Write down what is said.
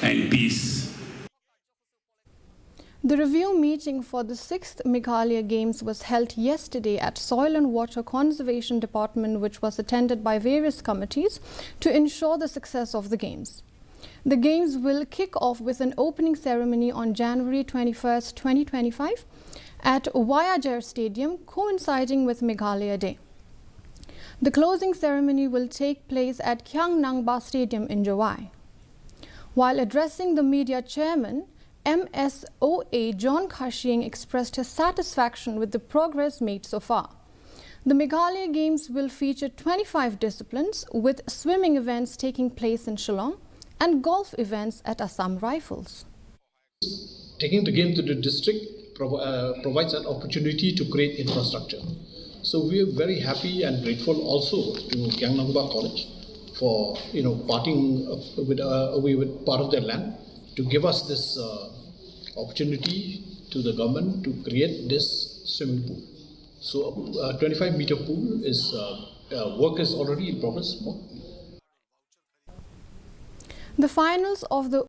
and peace. The review meeting for the 6th Meghalaya Games was held yesterday at Soil and Water Conservation Department, which was attended by various committees to ensure the success of the Games. The Games will kick off with an opening ceremony on January 21st, 2025 at Wayajar Stadium, coinciding with Meghalaya Day. The closing ceremony will take place at Kyang Nangba Stadium in July. While addressing the media, Chairman MSOA John Khashing expressed his satisfaction with the progress made so far. The Meghalaya Games will feature 25 disciplines, with swimming events taking place in Shillong and golf events at Assam Rifles. Taking the game to the district provides an opportunity to create infrastructure. So we are very happy and grateful also to Gyangnambak College for parting away with part of their land to give us this opportunity to the government to create this swimming pool. So a 25-meter pool is work is already in progress. The finals of the